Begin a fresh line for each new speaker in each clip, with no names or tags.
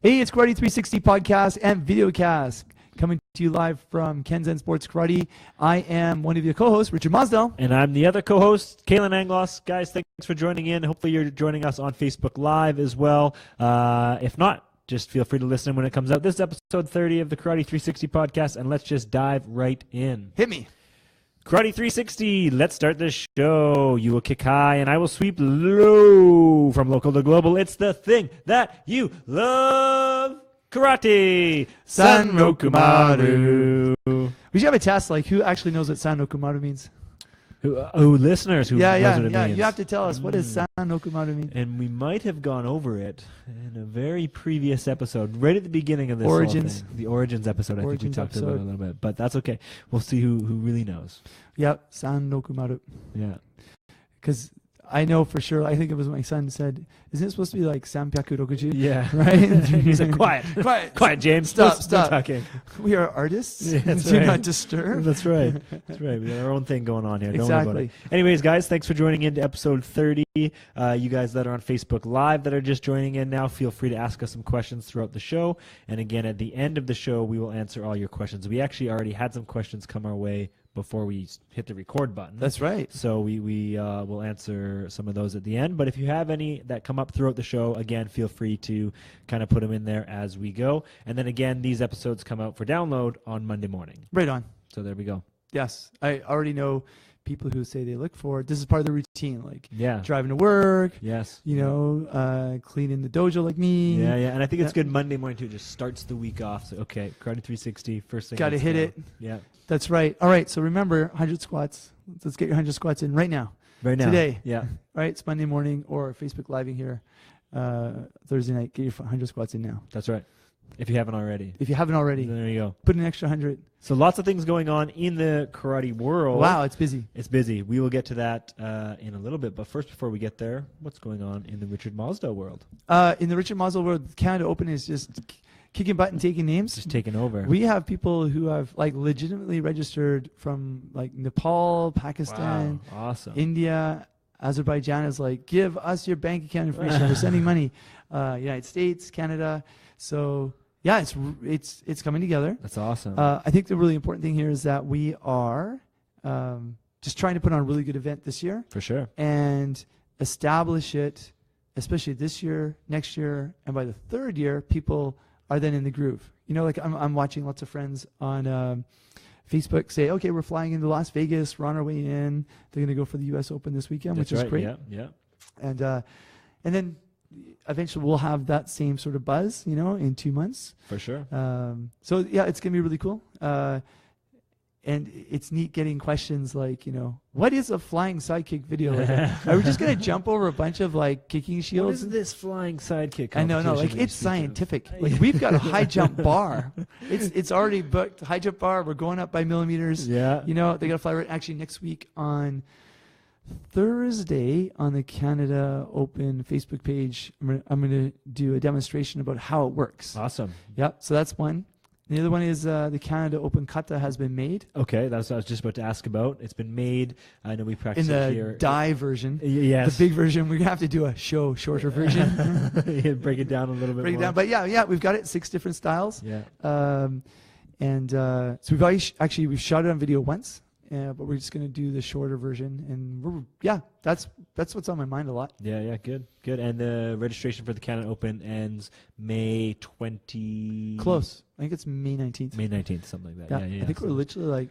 Hey, it's Karate 360 podcast and videocast coming to you live from Ken Zen Sports Karate. I am one of your co-hosts, Richard Mosdell.
And I'm the other co-host, Kalan, Anglos. Guys, thanks for joining in. Hopefully you're joining us on Facebook Live as well. If not, just feel free to listen when it comes out. This is episode 30 of the Karate 360 podcast, and let's just dive right in.
Hit me.
Karate 360, let's start the show. You will kick high and I will sweep low. From local to global, it's the thing that you love. Karate San Rokumaru.
We should have a test, like who actually knows what San Rokumaru means?
Listeners who knows what it means.
You have to tell us, what does San Rokumaru mean?
And we might have gone over it in a very previous episode, right at the beginning of this
Origins.
whole thing. The Origins episode, I think we talked about it a little bit. But that's okay. We'll see who really knows.
Yep, San Rokumaru.
Yeah.
Because I know for sure, I think it was my son said, isn't it supposed to be like Sanpyaku Rokuju?
Yeah.
Right?
He said, quiet. Quiet, James.
Stop.
No talking.
We are artists.
Yeah, that's
Do
right.
not disturb.
That's right. That's right. We got our own thing going on here. Don't
Exactly.
worry about it. Anyways, guys, thanks for joining in to episode 30. You guys that are on Facebook Live that are just joining in now, feel free to ask us some questions throughout the show. And again, at the end of the show, we will answer all your questions. We actually already had some questions come our way before we hit the record button.
That's right.
So we will answer some of those at the end. But if you have any that come up throughout the show, again, feel free to kind of put them in there as we go. And then again, these episodes come out for download on Monday morning.
Right on.
So there we go.
Yes. I already know people who say they look for it. This is part of the routine, like
Yeah.
driving to work,
Yes.
cleaning the dojo like me.
Yeah. And I think it's good Monday morning too. It just starts the week off. So, okay, Karate 360, first thing.
Got to hit it.
Yeah.
That's right. All right. So remember, 100 squats. Let's get your 100 squats in right now.
Right now.
Today.
Yeah.
All right. It's Monday morning or Facebook Living here Thursday night. Get your 100 squats in now.
That's right. If you haven't already.
If you haven't already,
There you go.
put an extra 100.
So lots of things going on in the karate world.
Wow, it's busy.
It's busy. We will get to that in a little bit. But first, before we get there, what's going on in the Richard Mosdell world?
In the Richard Mosdell world, Canada Open is just kicking butt and taking names.
Just taking over.
We have people who have like legitimately registered from like Nepal, Pakistan,
Wow. Awesome.
India, Azerbaijan is like, give us your bank account information. We're sending money. United States, Canada. So yeah, it's coming together.
That's awesome.
I think the really important thing here is that we are just trying to put on a really good event this year
For sure.
and establish it, especially this year, next year, and by the third year, people are then in the groove. Like I'm watching lots of friends on Facebook say, okay, we're flying into Las Vegas. We're on our way in. They're going to go for the U.S. Open this weekend,
That's
which is
right.
great.
Yeah.
And then eventually we'll have that same sort of buzz, in 2 months.
For sure.
So yeah, it's going to be really cool. And it's neat getting questions like, what is a flying sidekick video? Like, are we just going to jump over a bunch of like kicking
What
shields?
is this flying sidekick?
I know,
competition
like
that you
it's
speak of?
scientific. Like we've got a high jump bar. It's already booked. High jump bar. We're going up by millimeters.
Yeah.
They got to fly right. Actually, next week on Thursday on the Canada Open Facebook page, I'm gonna do a demonstration about how it works.
Awesome.
Yep. So that's one. The other one is the Canada Open kata has been made
Okay, that's what I was just about to ask about. It's been made. I know we practice
in
it
the
here.
die version.
Yes.
The big version. We're gonna have to do a shorter version.
Yeah, break it down a little bit
Break it
more.
down. But yeah, we've got it 6 different styles.
Yeah.
So we've already we've shot it on video once, but we're just gonna do the shorter version, and that's what's on my mind a lot.
Yeah, good. And the registration for the Canada Open ends May 20.
Close. I think it's May 19th.
May 19th, something like that. Yeah.
I think we're literally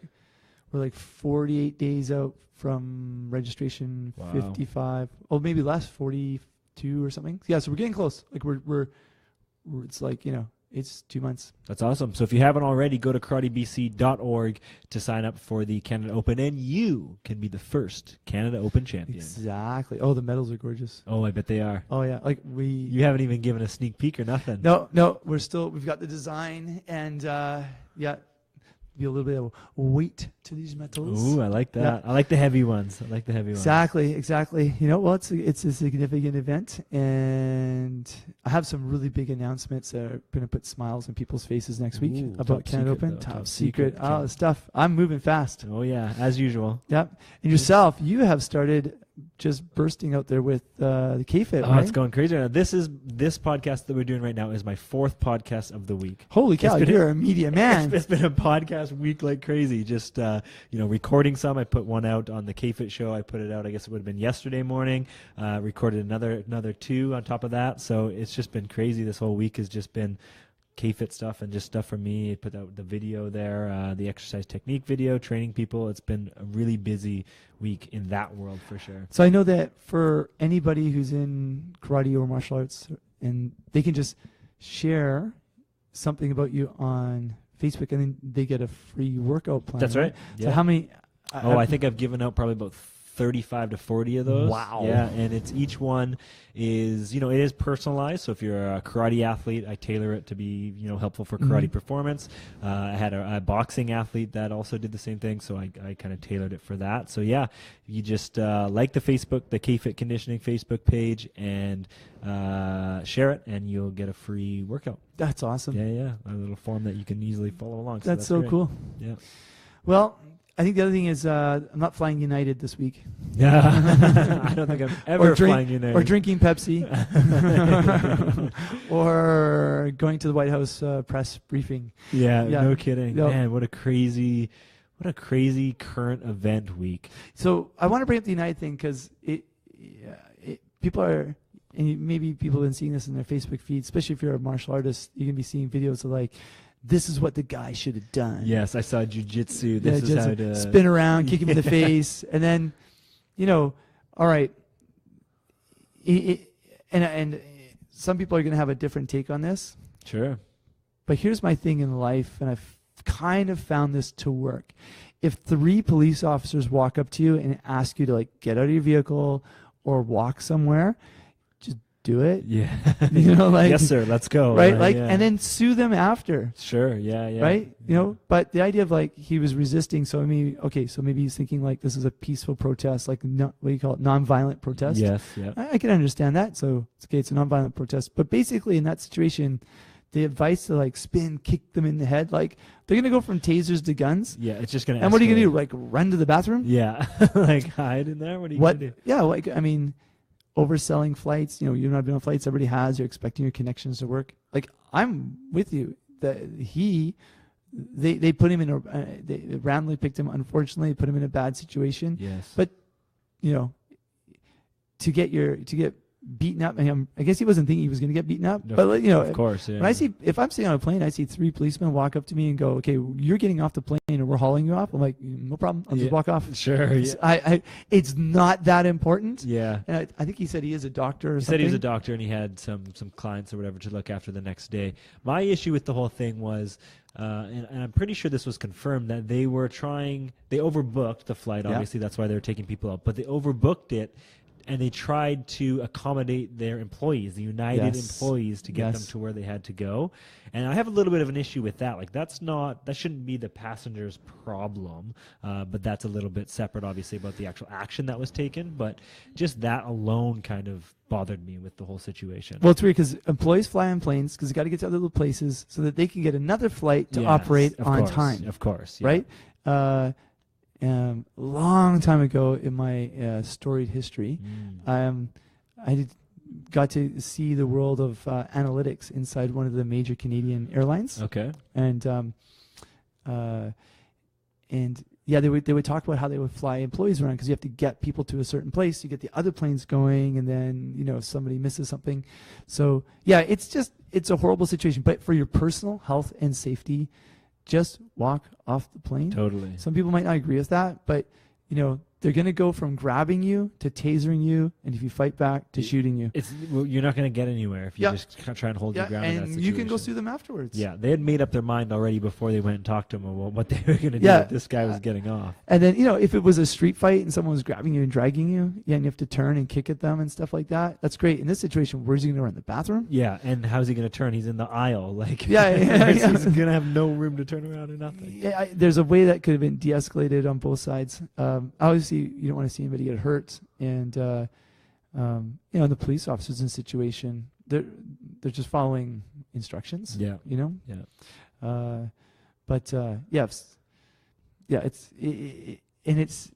like 48 days out from registration.
Wow.
55. Oh, maybe less, 42 or something. Yeah, so we're getting close. Like we're it's like it's 2 months.
That's awesome. So if you haven't already, go to karatebc.org to sign up for the Canada Open, and you can be the first Canada Open champion.
Exactly. Oh, the medals are gorgeous.
Oh, I bet they are.
Oh yeah, like
You haven't even given a sneak peek or nothing.
No, we've got the design, and be a little bit of weight to these metals.
Ooh, I like that.
Yeah.
I like the heavy ones.
Exactly. It's a significant event, and I have some really big announcements that are going to put smiles on people's faces next week
Ooh,
about
top
Canada
secret,
Open.
though.
Top
Top
secret.
secret.
Oh, stuff. I'm moving fast.
Oh, yeah, as usual.
Yep. And yourself, you have started just bursting out there with the K-Fit,
Oh,
right?
it's going crazy right now. This podcast that we're doing right now is my 4th podcast of the week.
Holy cow, you're a media man.
It's been a podcast week like crazy. Just recording some. I put one out on the K-Fit show. I put it out, I guess it would have been yesterday morning. Recorded another 2 on top of that. So it's just been crazy. This whole week has just been K-Fit stuff and just stuff for me. I put out the video there, the exercise technique video, training people. It's been a really busy week in that world for sure.
So I know that for anybody who's in karate or martial arts, and they can just share something about you on Facebook, and then they get a free workout plan.
That's right.
So
Yeah.
how many?
I think I've given out probably about 35 to 40 of those.
Wow.
Yeah, and each one is, it is personalized. So if you're a karate athlete, I tailor it to be, helpful for karate performance. I had a boxing athlete that also did the same thing, so I kind of tailored it for that. So yeah, you just like the K-Fit Conditioning Facebook page and share it, and you'll get a free workout.
That's awesome.
Yeah, a little form that you can easily follow along.
That's so
great.
cool.
Yeah.
Well, I think the other thing is I'm not flying United this week.
Yeah, I don't think I'm ever flying United.
Or drinking Pepsi. Or going to the White House press briefing.
Yeah, no kidding.
No.
Man, what a crazy current event week.
So I want to bring up the United thing because people are, and maybe people have been seeing this in their Facebook feed, especially if you're a martial artist, you can be seeing videos of like, this is what the guy should have done.
Yes, I saw jiu-jitsu. This is how to
spin around, kick him in the face, and then, all right. And some people are going to have a different take on this.
Sure.
But here's my thing in life, and I've kind of found this to work. If 3 police officers walk up to you and ask you to like get out of your vehicle or walk somewhere, just do it.
Yeah.
Like,
yes, sir. Let's go.
Right. And then sue them after.
Sure. Yeah.
Right. But the idea of like he was resisting. So maybe he's thinking like this is a peaceful protest, like what do you call it? Nonviolent protest.
Yes. Yeah.
I can understand that. So it's okay. It's a nonviolent protest. But basically in that situation, the advice to like kick them in the head, like they're going to go from tasers to guns.
Yeah. It's just going to.
And what are you going to do? Like run to the bathroom?
Yeah. Like hide in there. What are you going to do?
Yeah. Like, I mean, overselling flights, you've not been on flights, everybody has, you're expecting your connections to work. Like, I'm with you that they put him in they randomly picked him, unfortunately, put him in a bad situation.
Yes.
But, to get beaten up, I guess he wasn't thinking he was going to get beaten up,
No,
but
of course, yeah.
when if I'm sitting on a plane, I see 3 policemen walk up to me and go, okay, you're getting off the plane and we're hauling you off. I'm like, no problem. I'll just walk off.
Sure. Yeah.
It's not that important.
Yeah.
And I think he said he is a doctor or
something. He said he was a doctor and he had some clients or whatever to look after the next day. My issue with the whole thing was, and I'm pretty sure this was confirmed, that they overbooked the flight. Obviously, that's why they were taking people out. But they overbooked it, and they tried to accommodate their employees, the United employees, to get them to where they had to go. And I have a little bit of an issue with that. Like, that shouldn't be the passenger's problem. But that's a little bit separate, obviously, about the actual action that was taken. But just that alone kind of bothered me with the whole situation.
Well, it's weird because employees fly on planes because they got to get to other places so that they can get another flight to operate on time.
Of course. Yeah.
Right? Long time ago in my storied history, I got to see the world of analytics inside one of the major Canadian airlines.
Okay.
And they would talk about how they would fly employees around because you have to get people to a certain place, you get the other planes going, and then if somebody misses something. So yeah, it's a horrible situation. But for your personal health and safety, just walk off the plane.
Totally.
Some people might not agree with that, but they're going to go from grabbing you to tasering you, and if you fight back, to shooting you.
You're not going to get anywhere if you just try and hold your ground in that situation.
And you can go sue them afterwards.
Yeah, they had made up their mind already before they went and talked to him about what they were going to do if this guy was getting off.
And then, if it was a street fight and someone was grabbing you and dragging you, and you have to turn and kick at them and stuff like that, that's great. In this situation, where's he going to run? The bathroom?
Yeah, and how's he going to turn? He's in the aisle. He's going to have no room to turn around or nothing.
Yeah, there's a way that could have been de-escalated on both sides. Obviously, you don't want to see anybody get hurt, and the police officers in the situation, they're just following instructions.
Yeah.
But it's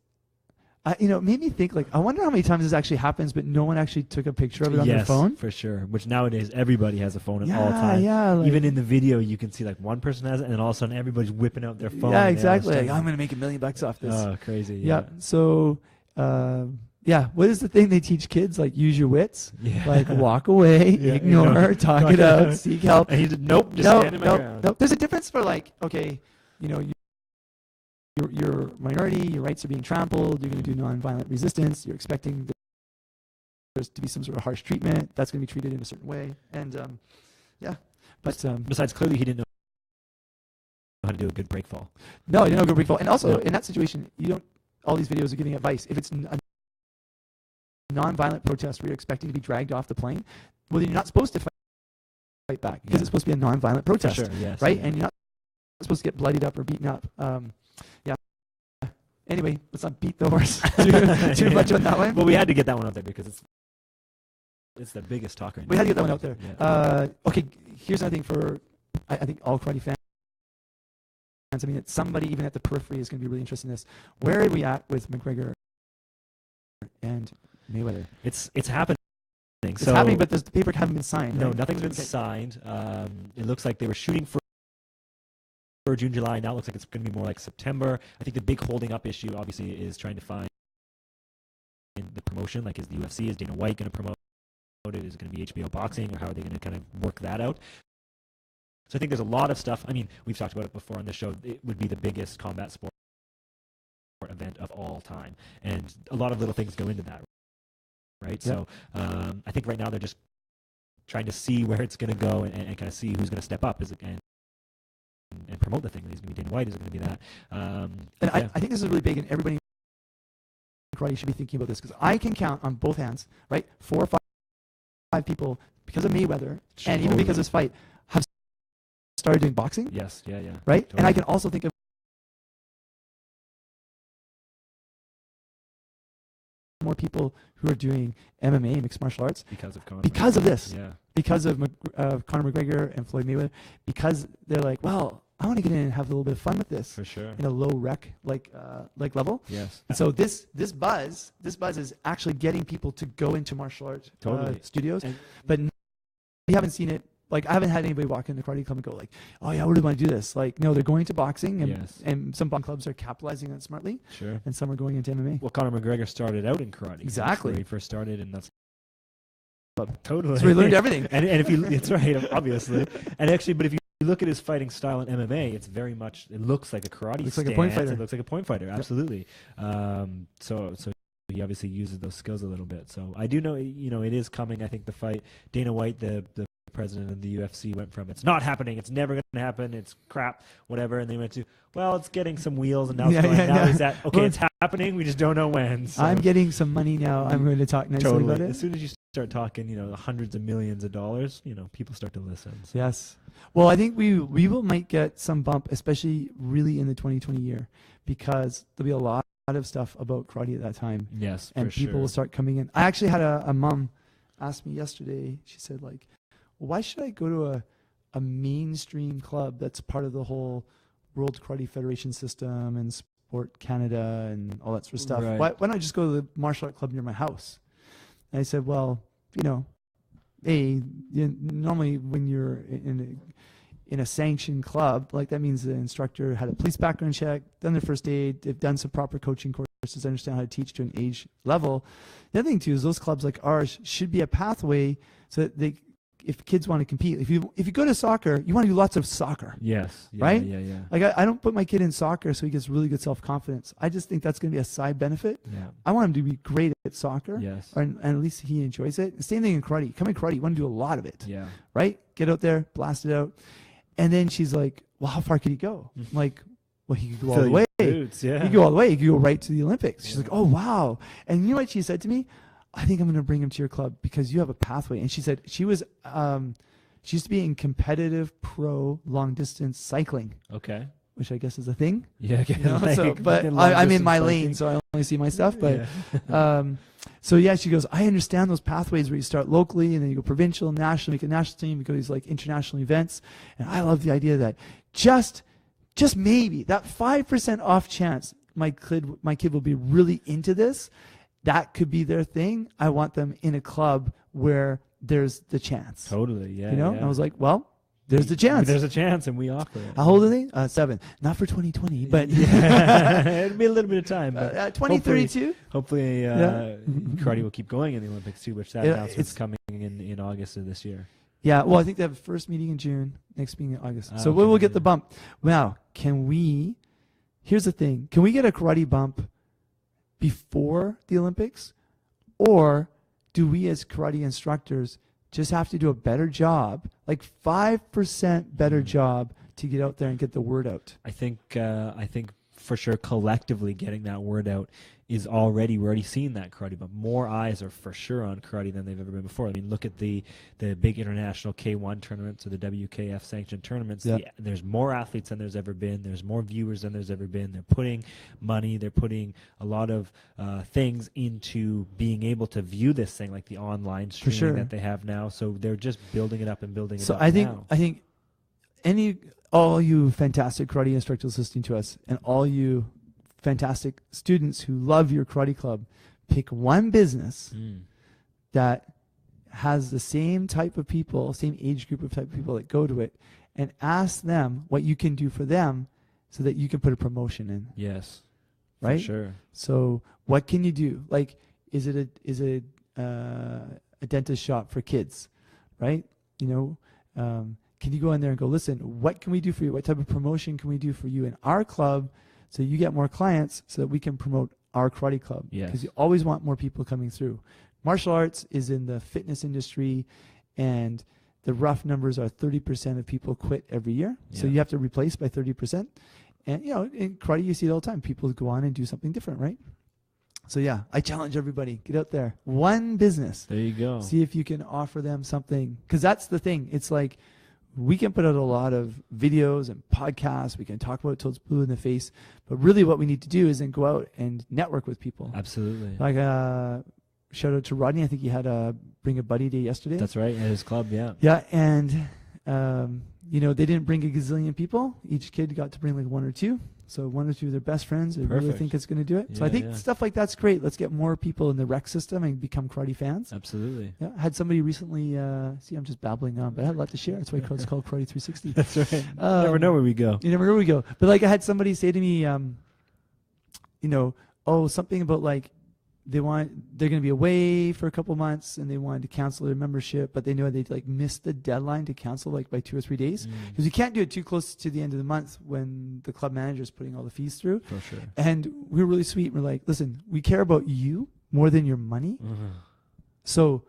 it made me think, like, I wonder how many times this actually happens, but no one actually took a picture of it on their phone.
Yes, for sure. Which nowadays everybody has a phone at all times.
Yeah, like,
even in the video, you can see like one person has it, and then all of a sudden everybody's whipping out their phone.
Yeah, exactly. Like, I'm going to make $1 million off this.
Oh, crazy.
Yeah. So, what is the thing they teach kids? Like, use your wits.
Yeah.
Like, walk away, ignore, talk it out, seek help.
And he said, nope, just stand in my ground.
Nope. There's a difference for, like, okay, you're minority, your rights are being trampled, you're going to do nonviolent resistance, you're expecting there's to be some sort of harsh treatment, that's going to be treated in a certain way. And, But
besides, clearly he didn't know how to do a good break fall.
No, you didn't know good break fall. And also, in that situation, all these videos are giving advice. If it's a nonviolent protest where you're expecting to be dragged off the plane, well, then you're not supposed to fight back because it's supposed to be a nonviolent protest,
For sure, yes,
right?
Yeah.
And you're not supposed to get bloodied up or beaten up. Anyway, let's not beat the horse too much on that one.
Well, we had to get that one out there because it's the biggest talker.
We had to get that one out there.
Yeah.
Okay, here's another thing for, I think, all karate fans. I mean, somebody even at the periphery is going to be really interested in this. Where are we at with McGregor and Mayweather?
It's happening.
It's happening, but the paper haven't been signed.
No,
right?
nothing's been signed. It looks like they were shooting for June, July. Now it looks like it's going to be more like September. I think the big holding up issue, obviously, is trying to find the promotion. Like, is the UFC, is Dana White going to promote it? Is it going to be HBO Boxing, or how are they going to kind of work that out? So I think there's a lot of stuff. I mean, we've talked about it before on this show. It would be the biggest combat sport event of all time, and a lot of little things go into that, right? Yep. So I think right now they're just trying to see where it's going to go and kind of see who's going to step up. Is it and promote the thing? Is it going to be Dana White? Is it going to be that?
I think this is really big, and everybody in karate should be thinking about this, because I can count on both hands, right? 4 or 5 people, because of Mayweather and even because of this fight, have started doing boxing.
Yes, yeah.
Right?
Totally.
And I can also think of more people who are doing MMA, mixed martial arts, because of this.
Yeah.
Because of Conor McGregor and Floyd Mayweather, because they're like, well, I want to get in and have a little bit of fun with this.
For sure.
In a low rec like level.
Yes.
And so this buzz is actually getting people to go into martial arts studios. But we haven't seen it. Like, I haven't had anybody walk in the karate club and go like, oh yeah, where do I want to do this? Like, no, they're going to boxing, and some boxing clubs are capitalizing on it smartly.
Sure.
And some are going into MMA.
Well, Conor McGregor started out in karate.
Exactly.
That's where he first started, and that's
totally. That's where he learned everything.
and if you, it's right, obviously. And actually, but if you look at his fighting style in MMA, it's very much. It looks like a karate.
Looks like a point fighter.
It looks like a point fighter. Absolutely. So he obviously uses those skills a little bit. So I do know, it is coming. I think the fight, Dana White, the president of the UFC, went from it's not happening, it's never going to happen, it's crap, whatever, and they went to, well, it's getting some wheels, and now it's going. Now he's at, okay, it's happening, we just don't know when. So.
I'm getting some money now. I'm going to talk nicely about it.
As soon as you start talking, hundreds of millions of dollars, people start to listen. So.
Yes. Well, I think we might get some bump, especially really in the 2020 year, because there'll be a lot of stuff about karate at that time.
Yes,
and people will start coming in. I actually had a mom ask me yesterday. She said, like, well, why should I go to a mainstream club that's part of the whole World Karate Federation system and Sport Canada and all that sort of stuff?
Right.
Why don't I just go to the martial art club near my house? And I said, well, normally when you're in a sanctioned club, like, that means the instructor had a police background check, done their first aid, they've done some proper coaching courses, understand how to teach to an age level. The other thing too is those clubs like ours should be a pathway so that if kids want to compete, if you go to soccer, you want to do lots of soccer.
Yes. Yeah,
right?
Yeah.
Like, I don't put my kid in soccer so he gets really good self-confidence. I just think that's going to be a side benefit.
Yeah.
I want him to be great at soccer.
Yes.
And at least he enjoys it. Same thing in karate. Come in karate, you want to do a lot of it.
Yeah.
Right? Get out there, blast it out. And then she's like, well, how far could he go? I'm like, well, he could go all the way.
Boots, yeah.
He could go all the way. He could go right to the Olympics. She's like, oh, wow. And you know what she said to me? I think I'm going to bring him to your club because you have a pathway. And she said she used to be in competitive pro long distance cycling.
Okay.
Which I guess is a thing.
Yeah.
But I'm in my lane, so I only see my stuff. But so yeah, she goes, I understand those pathways where you start locally and then you go provincial, national, make a national team, you go to these like international events. And I love the idea that just maybe that 5% off chance, my kid will be really into this, that could be their thing. I want them in a club where there's the chance.
Totally, yeah.
You know,
yeah.
and I was like, well, there's the chance.
There's a chance, and we offer it.
How old are they? 7. Not for 2020, but
it'll be a little bit of time. But
2032.
Hopefully, karate will keep going in the Olympics too, which that announcement's coming in August of this year.
Yeah, well, I think they have a first meeting in June, next meeting in August. So
Okay.
we'll get the bump. Now, here's the thing. Can we get a karate bump before the Olympics? Or do we as karate instructors just have to do a better job, like 5% better job to get out there and get the word out?
I think for sure collectively getting that word out is we're already seeing that karate, but more eyes are for sure on karate than they've ever been before. I mean, look at the big international K1 tournaments or the WKF sanctioned tournaments.
Yeah.
There's more athletes than there's ever been. There's more viewers than there's ever been. They're putting money. They're putting a lot of things into being able to view this thing, like the online streaming that they have now. So they're just building it up and building it up.
So I think all you fantastic karate instructors listening to us, and all you fantastic students who love your karate club, pick one business that has the same type of people, same age group of type of people that go to it, and ask them what you can do for them so that you can put a promotion in.
Yes.
Right?
For sure.
So what can you do? Like, is it a dentist shop for kids? Right? You know, can you go in there and go, listen, what can we do for you? What type of promotion can we do for you in our club so you get more clients so that we can promote our karate club?
Yes.
Because you always want more people coming through. Martial arts is in the fitness industry, and the rough numbers are 30% of people quit every year. Yeah. So you have to replace by 30%. And, you know, in karate, you see it all the time. People go on and do something different, right? So, yeah, I challenge everybody. Get out there. One business.
There you go.
See if you can offer them something. Because that's the thing. It's like, we can put out a lot of videos and podcasts. We can talk about it till it's blue in the face. But really what we need to do is then go out and network with people.
Absolutely.
Like, shout out to Rodney. I think he had a Bring a Buddy Day yesterday.
That's right, at his club, yeah.
Yeah, and, you know, they didn't bring a gazillion people. Each kid got to bring like 1 or 2. So 1 or 2 of their best friends. They really think it's going to do it.
Yeah,
so I think stuff like that's great. Let's get more people in the rec system and become karate fans.
Absolutely.
Yeah, I had somebody recently, see, I'm just babbling on, but I had a lot to share. That's why it's called Karate 360.
That's right. You never know where we go.
You never know where we go. But like I had somebody say to me, you know, something about like they're going to be away for a couple months and they wanted to cancel their membership, but they know they'd like missed the deadline to cancel like by 2 or 3 days because you can't do it too close to the end of the month when the club manager is putting all the fees through.
For sure.
And we were really sweet. We're like, listen, we care about you more than your money. So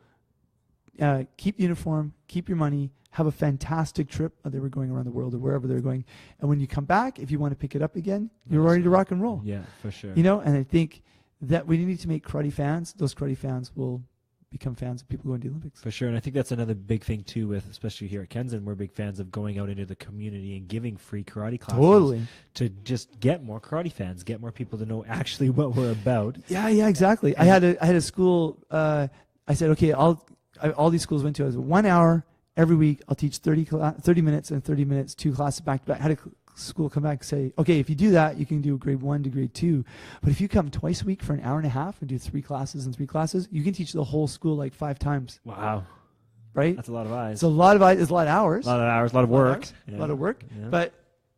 keep the uniform, keep your money, have a fantastic trip. They were going around the world or wherever they're going. And when you come back, if you want to pick it up again, you're ready to rock and roll.
Yeah, for sure.
You know, and I think that we need to make karate fans. Those karate fans will become fans of people going to the Olympics.
For sure, and I think that's another big thing too with, especially here at Kensington, we're big fans of going out into the community and giving free karate classes.
Totally.
To just get more karate fans, get more people to know actually what we're about.
Yeah, exactly. I had a school, I said, okay, all these schools went to, I was 1 hour every week, I'll teach 30 minutes and 30 minutes, 2 classes back to back. I had a school come back and say, okay, if you do that, you can do grade 1 to grade 2. But if you come twice a week for an hour and a half and do 3 classes and 3 classes, you can teach the whole school like 5 times.
Wow.
Right?
That's a lot of eyes.
It's a lot of eyes. It's a lot of hours.
A lot of hours, a lot of work.
A lot of work.
Yeah.
But,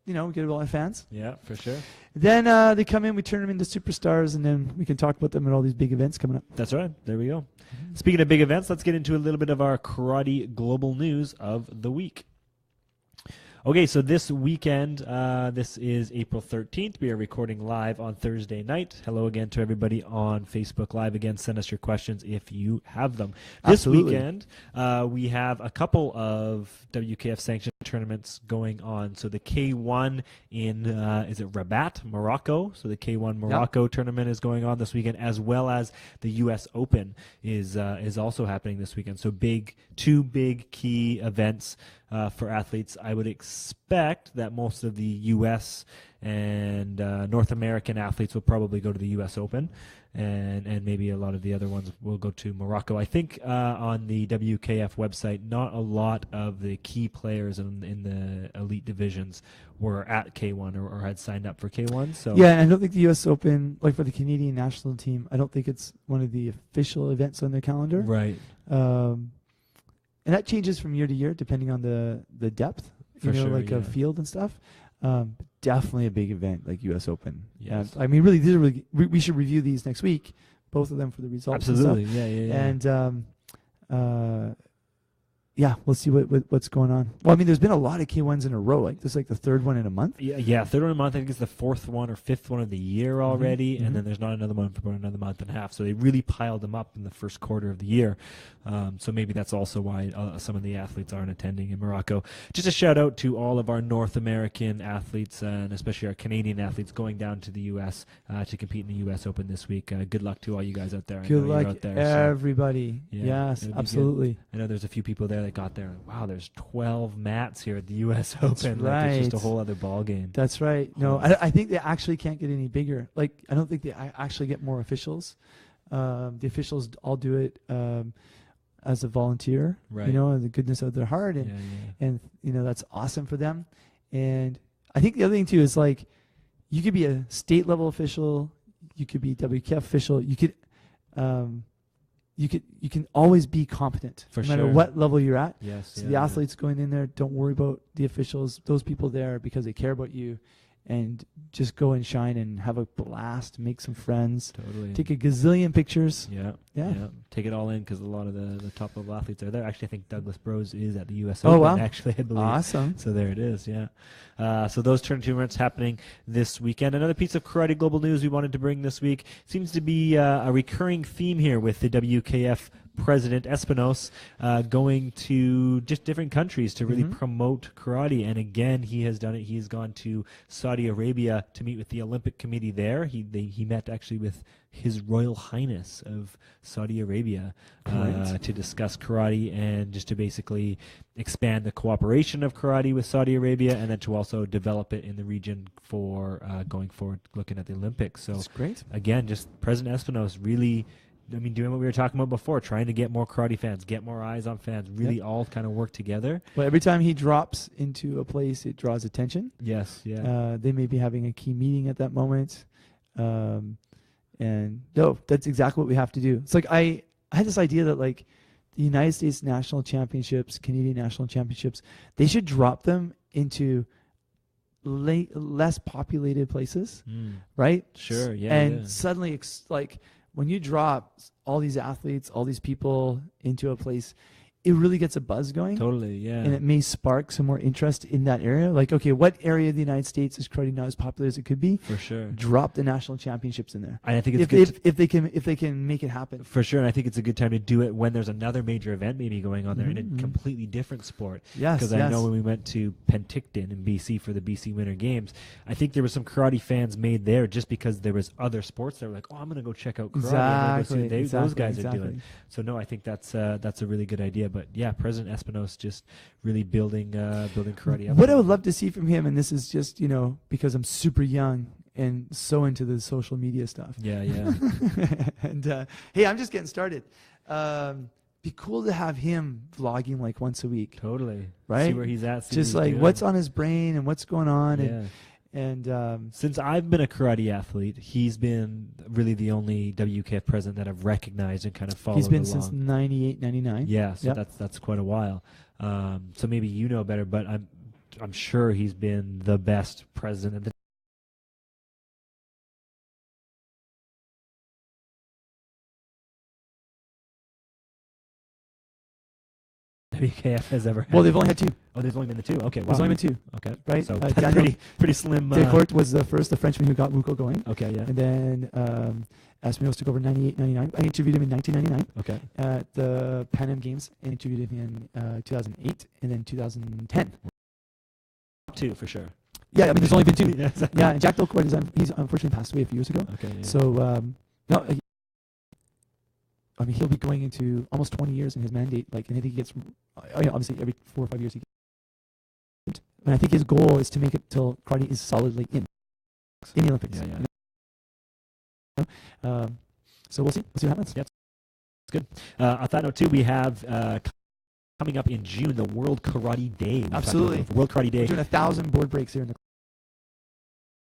you know, we get a lot of fans.
Yeah, for sure.
Then they come in, we turn them into superstars, and then we can talk about them at all these big events coming up.
That's right. There we go. Speaking of big events, let's get into a little bit of our karate global news of the week. Okay, so this weekend, this is April 13th. We are recording live on Thursday night. Hello again to everybody on Facebook Live. Again, send us your questions if you have them.
Absolutely.
This weekend, we have a couple of WKF sanctioned tournaments going on. So the K1 in, is it Rabat, Morocco? So the K1 Morocco tournament is going on this weekend, as well as the U.S. Open is also happening this weekend. So two big key events for athletes. I would expect suspect that most of the U.S. and North American athletes will probably go to the U.S. Open, and maybe a lot of the other ones will go to Morocco. I think on the WKF website, not a lot of the key players in the elite divisions were at K1 or had signed up for K1. So
yeah, and I don't think the U.S. Open, like for the Canadian national team, I don't think it's one of the official events on their calendar.
right.
And that changes from year to year depending on the depth,
For sure,
like
yeah.
a field and stuff. Definitely a big event like U.S. Open.
Yes.
I mean, really, these are really, we should review these next week, both of them for the results.
Absolutely.
And
Yeah.
stuff. And yeah, we'll see what's going on. Well, I mean, there's been a lot of K1s in a row. Like this is like the third one in a month.
Yeah, third one a month. I think it's the fourth one or fifth one of the year already,
Mhm.
and then there's not another one for about another month and a half. So they really piled them up in the first quarter of the year. So maybe that's also why some of the athletes aren't attending in Morocco. Just a shout out to all of our North American athletes and especially our Canadian athletes going down to the U.S. To compete in the U.S. Open this week. Good luck to all you guys out there. I know
Good
you're
luck,
out there, so
everybody.
yeah,
Yes,
it'll be
absolutely.
I know there's a few people there that got there. Wow, there's 12 mats here at the U.S. Open. Like,
right.
it's just a whole other ball game.
That's right. No, I think they actually can't get any bigger. Like, I don't think they actually get more officials. The officials all do it as a volunteer,
Right.
and the goodness of their heart, and that's awesome for them. And I think the other thing too is like, you could be a state level official, you could be WKF official, you can always be competent
For
no matter
sure.
what level you're at.
Yes.
So the athletes going in there, don't worry about the officials. Those people there because they care about you, and just go and shine and have a blast, make some friends,
Totally.
take a gazillion pictures.
Yeah. Take it all in because a lot of the top level athletes are there. Actually, I think Douglas Bros is at the U.S.
Oh,
Open.
wow.
Actually, I believe.
Awesome.
So there it is. Yeah. So those tournaments happening this weekend. Another piece of Karate Global news we wanted to bring this week seems to be a recurring theme here with the WKF president Espinos going to just different countries to really promote karate. And again, he has done it. He has gone to Saudi Arabia to meet with the Olympic Committee there. He met actually with His Royal Highness of Saudi Arabia to discuss karate and just to basically expand the cooperation of karate with Saudi Arabia, and then to also develop it in the region for going forward, looking at the Olympics. So
That's great.
again, just President Espinos really, doing what we were talking about before, trying to get more karate fans, get more eyes on fans, really all kind of work together.
Well, every time he drops into a place, it draws attention.
Yes, yeah.
They may be having a key meeting at that moment. And no, that's exactly what we have to do. It's like I had this idea that like the United States national championships, Canadian national championships, they should drop them into less populated places, right?
Sure, yeah.
And suddenly, like when you drop all these athletes, all these people into a place, it really gets a buzz going.
Totally, yeah.
And it may spark some more interest in that area. Like, okay, what area of the United States is karate not as popular as it could be?
For sure.
Drop the national championships in there.
And I think it's good
if they can make it happen.
for sure. And I think it's a good time to do it when there's another major event maybe going on there in a completely different sport.
Yes,
Because I know when we went to Penticton in BC for the BC Winter Games, I think there were some karate fans made there just because there was other sports that were like, oh, I'm going to go check out karate. I'm gonna go see what those guys are doing. So no, I think that's a really good idea. But yeah, President Espinos just really building karate up.
What I would love to see from him, and this is just because I'm super young and so into the social media stuff.
Yeah.
And hey, I'm just getting started. Be cool to have him vlogging like once a week.
Totally.
Right?
See where he's at. See
Just
what he's
like
doing.
what's on his brain and what's going on.
Yeah.
And
since I've been a karate athlete, he's been really the only WKF president that I've recognized and kind of followed
he's been
along.
since 98, 99.
Yeah, so
Yep.
that's quite a while. So maybe you know better, but I'm sure he's been the best president that WKF has ever had.
Well, they've only had two.
Oh, there's only been the two. Okay, wow.
There's only been two.
Okay,
Right?
So
Daniel
that's pretty slim.
Descartes was the Frenchman who got Wuko going.
Okay, yeah.
And then Espinos took over 98, 99. I interviewed him in 1999
Okay.
at the Pan Am Games, and interviewed him in 2008 and then 2010.
Two for sure.
Yeah, I mean, there's only been two.
Yeah, exactly.
Yeah, and Jack Delcourt he's unfortunately passed away a few years ago.
Okay. Yeah.
So, no, I mean, he'll be going into almost 20 years in his mandate. Like, and I think he gets, obviously, every 4 or 5 years he gets. And I think his goal is to make it till karate is solidly in the Olympics.
Yeah, yeah.
You know? So we'll see. We'll see what happens.
Yeah, it's good. On that note, too, we have coming up in June the World Karate Day.
Absolutely.
World Karate Day.
We're doing 1,000 board breaks here in the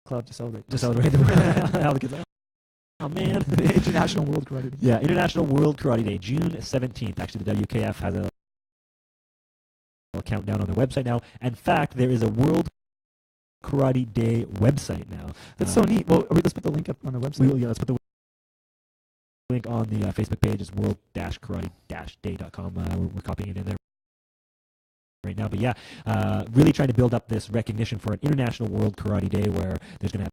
club to celebrate.
How the kids are. Oh, man.
The International World Karate Day.
Yeah, International World Karate Day, June 17th. Actually, the WKF has a countdown on their website now. In fact, there is a World Karate Day website now.
That's so neat. Well, let's put the link up on the website.
Let's put the link on the Facebook page. It's world-karate-day.com. We're copying it in there right now. But yeah, really trying to build up this recognition for an International World Karate Day where there's going to have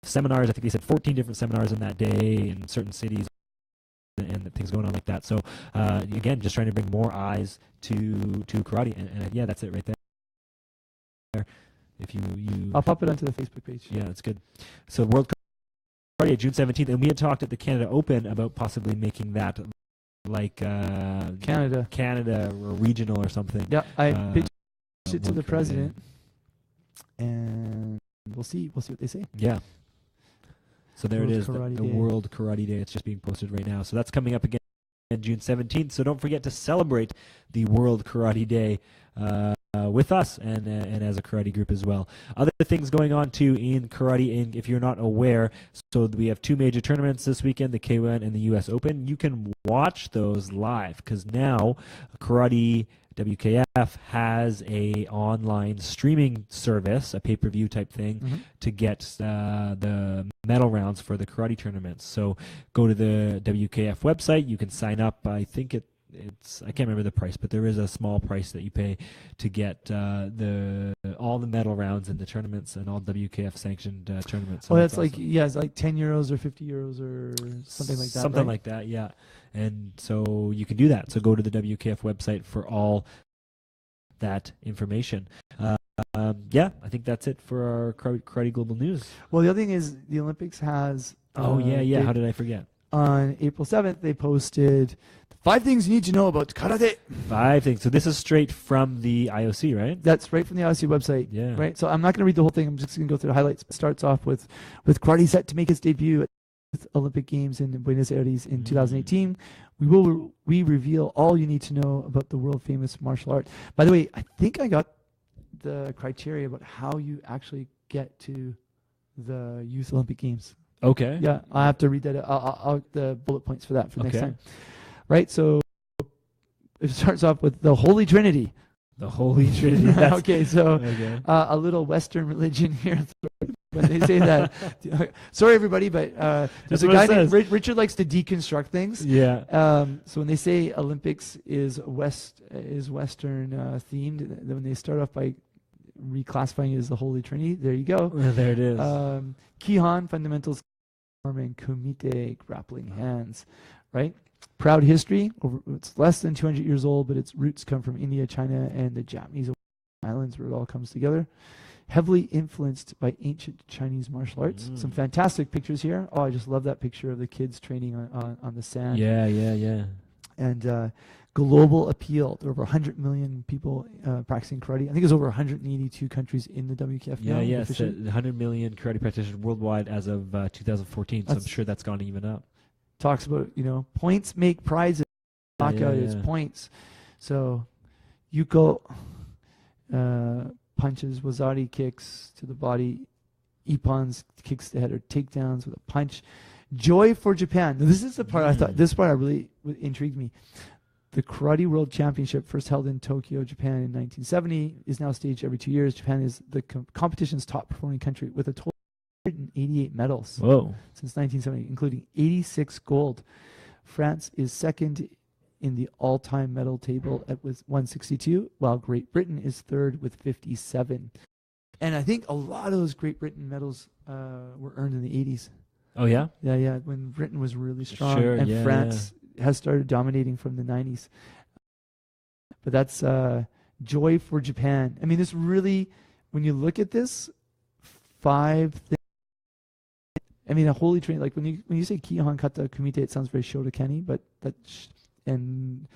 seminars. I think they said 14 different seminars in that day in certain cities and things going on like that. So again, just trying to bring more eyes to karate. And yeah, that's it right there. If you
I'll pop it onto the Facebook page.
Yeah, that's good. So World Karate Day, June 17th, and we had talked at the Canada Open about possibly making that like Canada or regional or something.
Yeah, I pitched it to the
World Karate
president,
Day.
and we'll see what they say.
Yeah. So there
World
it is, the
Karate Day.
World Karate Day. It's just being posted right now. So that's coming up again on June 17th. So don't forget to celebrate the World Karate Day with us and as a karate group as well. Other things going on too in Karate Inc. If you're not aware, so we have two major tournaments this weekend, the K1 and the US Open. You can watch those live because now Karate WKF has a online streaming service, a pay-per-view type thing, to get the medal rounds for the karate tournaments. So go to the WKF website. You can sign up. I think it's I can't remember the price, but there is a small price that you pay to get all the medal rounds in the tournaments and all WKF sanctioned tournaments. So
that's like awesome. It's like €10 or €50 or something like that.
Something like that, yeah. And so you can do that. So go to the WKF website for all that information. Yeah, I think that's it for our Karate Global News.
Well, the other thing is the Olympics has.
How did I forget?
On April 7th, they posted 5 things you need to know about karate.
5 things. So this is straight from the IOC, right?
That's right from the IOC website.
Yeah.
Right. So I'm not going to read the whole thing. I'm just going to go through the highlights. It starts off with karate set to make its debut at the Olympic Games in Buenos Aires in 2018. We reveal all you need to know about the world famous martial art. By the way, I think I got the criteria about how you actually get to the Youth Olympic Games.
Okay.
Yeah, I have to read that. I'll the bullet points for that for next
Okay.
time. Right. So it starts off with the Holy Trinity.
The Holy Trinity.
Okay. So a little Western religion here. When they say that, sorry everybody, but there's a guy named Richard likes to deconstruct things.
Yeah.
So when they say Olympics is Western themed, when they start off by reclassifying it as the Holy Trinity, there you go.
There it is.
Kihan fundamentals and kumite grappling hands, right? Proud history. It's less than 200 years old, but its roots come from India, China, and the Japanese islands where it all comes together. Heavily influenced by ancient Chinese martial arts. Some fantastic pictures here. Oh, I just love that picture of the kids training on the sand.
Yeah.
And global appeal. There are over 100 million people practicing karate. I think there's over 182 countries in the WKF now.
Yeah, so 100 million karate practitioners worldwide as of 2014, so I'm sure that's gone even up.
Talks about, points make prizes. Knockout is points. So Yuko punches, Wazari kicks to the body, Ippons kicks to the head or takedowns with a punch. Joy for Japan. Now, this is the part this part really intrigued me. The Karate World Championship, first held in Tokyo, Japan in 1970, is now staged every 2 years. Japan is the competition's top performing country with a total of 188 medals since 1970, including 86 gold. France is second in the all-time medal table with 162, while Great Britain is third with 57. And I think a lot of those Great Britain medals were earned in the 80s.
Oh, yeah?
Yeah, when Britain was really strong.
Sure,
and France has started dominating from the 90s. But that's joy for Japan. I mean, this really, when you look at this, 5 things. I mean, a holy trinity, like when you say Kihan Kata Kumite, it sounds very Shotokan-y, but and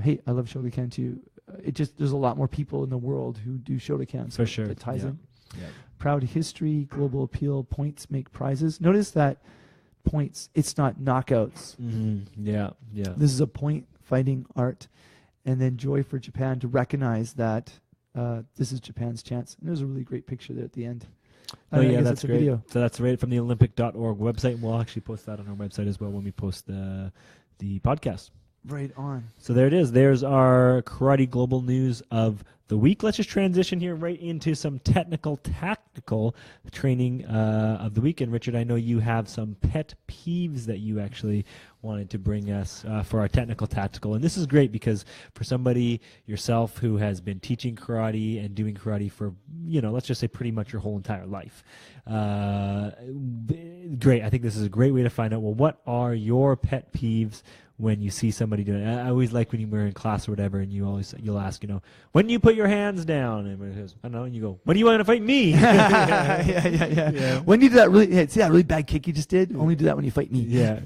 hey, I love Shotokan too. There's a lot more people in the world who do Shotokan. So
For sure.
it ties in.
Yeah.
Proud history, global appeal, points make prizes. Notice that points, it's not knockouts.
Yeah.
This is a point fighting art. And then joy for Japan to recognize that this is Japan's chance. And there's a really great picture there at the end.
That's great. Video. So that's right from the Olympic.org website. And we'll actually post that on our website as well when we post the podcast.
Right on.
So there it is. There's our Karate Global News of the week. Let's just transition here right into some tactical training of the week. And Richard, I know you have some pet peeves that you actually wanted to bring us for our tactical. And this is great because for somebody yourself who has been teaching karate and doing karate for, let's just say pretty much your whole entire life. Great. I think this is a great way to find out, well, what are your pet peeves when you see somebody doing it? I always like when you were in class or whatever, and you'll ask, when do you put your hands down? And everybody goes, I don't know. And you go, when do you want to fight me?
Yeah. When do you do that see that really bad kick you just did? Only do that when you fight me.
Yeah.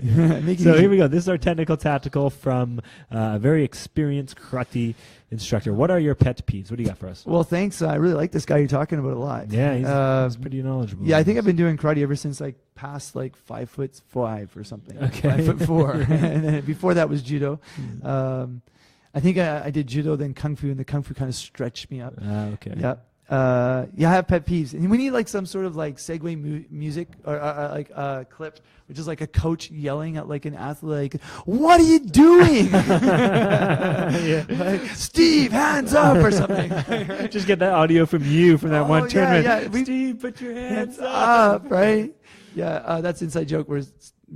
So here we go. This is our technical tactical from a very experienced karate instructor. What are your pet peeves? What do you got for us?
Well, thanks. I really like this guy you're talking about a lot.
Yeah, he's pretty knowledgeable.
Yeah, I think I've been doing karate ever since past 5'5" or something.
Okay.
5'4", and then before that was judo. I think I did judo, then kung fu, and the kung fu kind of stretched me up.
Okay.
Yeah. I have pet peeves, and we need some sort of segue music or clip, which is like a coach yelling at an athlete, "What are you doing?" Steve, hands up or something.
Just get that audio from that one tournament.
Yeah.
Steve, put your hands up.
Right? Yeah, that's an inside joke where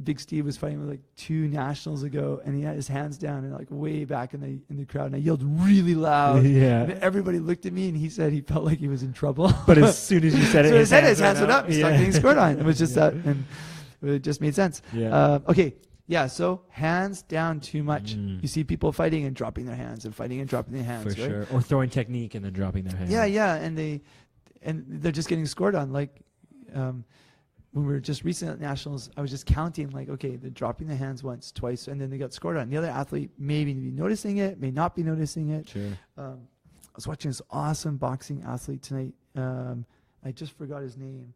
Big Steve was fighting with 2 nationals ago, and he had his hands down and way back in the crowd, and I yelled really loud.
Yeah.
And everybody looked at me, and he said he felt like he was in trouble.
But as soon as you said it,
so his hands went up. He started getting scored on. It was just that, and it just made sense.
Yeah.
Okay. Yeah. So hands down too much. You see people fighting and dropping their hands, and fighting and dropping their hands.
For
right?
sure. Or throwing technique and then dropping their hands.
Yeah, and they're just getting scored on. When we were just recent at nationals, I was just counting okay, they're dropping the hands once, twice, and then they got scored on. The other athlete may be noticing it, may not be noticing it.
Sure.
I was watching this awesome boxing athlete tonight. I just forgot his name.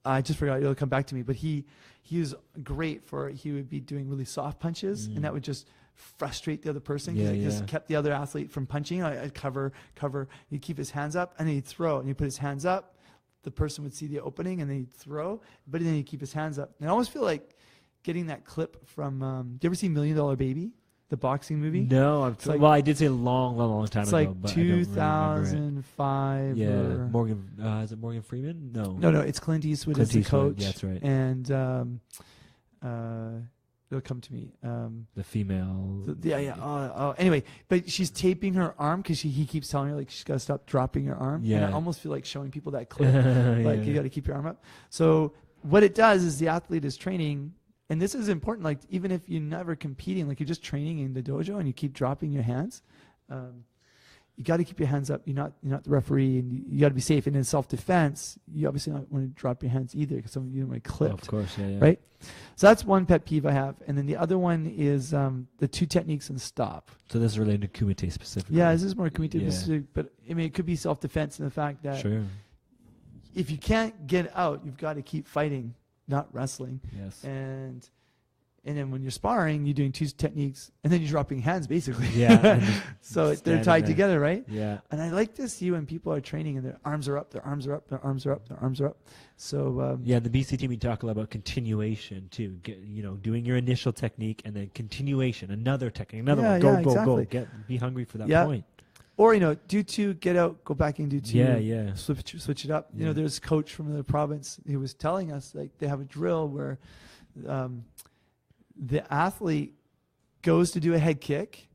I just forgot. It'll come back to me. But he was great he would be doing really soft punches, and that would just frustrate the other person because it just kept the other athlete from punching. I'd cover. He'd keep his hands up, and then he'd throw, and he'd put his hands up. The person would see the opening, and then he'd throw, but then he'd keep his hands up. And I almost feel like getting that clip from, do you ever see $1 Million Baby, the boxing movie?
No. I did say a long time ago.
It's 2005.
Yeah.
Or,
Morgan, is it Morgan Freeman? No.
No, it's Clint Eastwood as the coach.
Yeah, that's right.
And it'll come to me.
The female.
Anyway, but she's taping her arm because he keeps telling her she's got to stop dropping her arm.
Yeah.
And I almost feel like showing people that clip. You got to keep your arm up. So what it does is the athlete is training, and this is important. Even if you're never competing, you're just training in the dojo and you keep dropping your hands. You got to keep your hands up. You're not the referee, and you got to be safe. And in self-defense, you obviously don't want to drop your hands either because some of you might clip.
Oh, of course, yeah.
Right? So that's one pet peeve I have. And then the other one is the 2 techniques and stop.
So this is related to Kumite specifically.
Yeah, this is more Kumite specific, but it could be self-defense in the fact that if you can't get out, you've got to keep fighting, not wrestling.
Yes.
And then when you're sparring, you're doing 2 techniques, and then you're dropping hands, basically.
Yeah.
So they're tied together, right?
Yeah.
And I like to see when people are training and their arms are up, their arms are up, their arms are up, their arms are up. So
the BC team, we talk a lot about continuation too. Doing your initial technique and then continuation, another technique, another one. Go, exactly. Be hungry for that point.
Or do 2, get out, go back and do 2.
Yeah.
Switch it up.
Yeah.
There's a coach from the province who was telling us they have a drill where the athlete goes to do a head kick,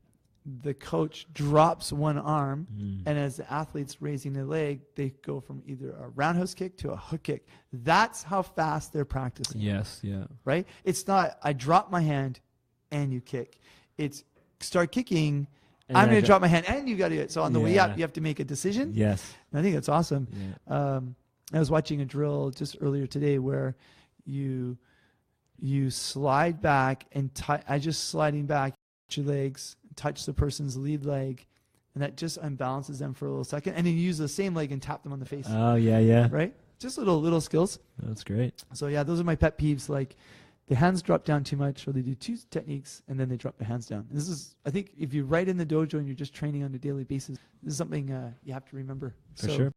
the coach drops one arm, and as the athlete's raising their leg, they go from either a roundhouse kick to a hook kick. That's how fast they're practicing.
Yes, yeah.
Right? It's not, I drop my hand and you kick. It's start kicking, and I'm going to drop my hand and you got to do it. So on the way up, you have to make a decision.
Yes.
And I think that's awesome.
Yeah.
I was watching a drill just earlier today where you slide back and I just sliding back, your legs, touch the person's lead leg, and that just unbalances them for a little second. And then you use the same leg and tap them on the face.
Oh, yeah.
Right? Just little skills.
That's great.
So yeah, those are my pet peeves. Like the hands drop down too much, or they do two techniques and then they drop the hands down. This is, I think, if you're right in the dojo and you're just training on a daily basis, this is something you have to remember.
For sure.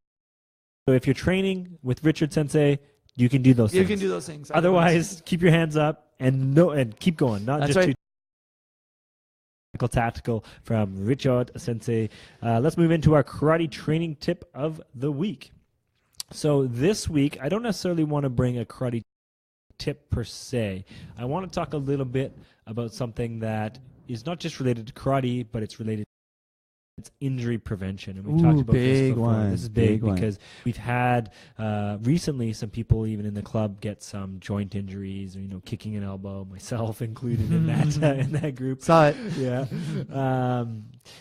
So if you're training with Richard Sensei, you can do those things.
You can do those things.
Otherwise, keep your hands up and keep going. Not
That's
just
right.
too tactical from Richard Sensei. Let's move into our karate training tip of the week. So this week, I don't necessarily want to bring a karate tip per se. I want to talk a little bit about something that is not just related to karate, but it's related. It's injury prevention, and we've talked about this before. This is big because we've had recently some people even in the club get some joint injuries, or kicking an elbow, myself included in that group.
Saw it.
Yeah.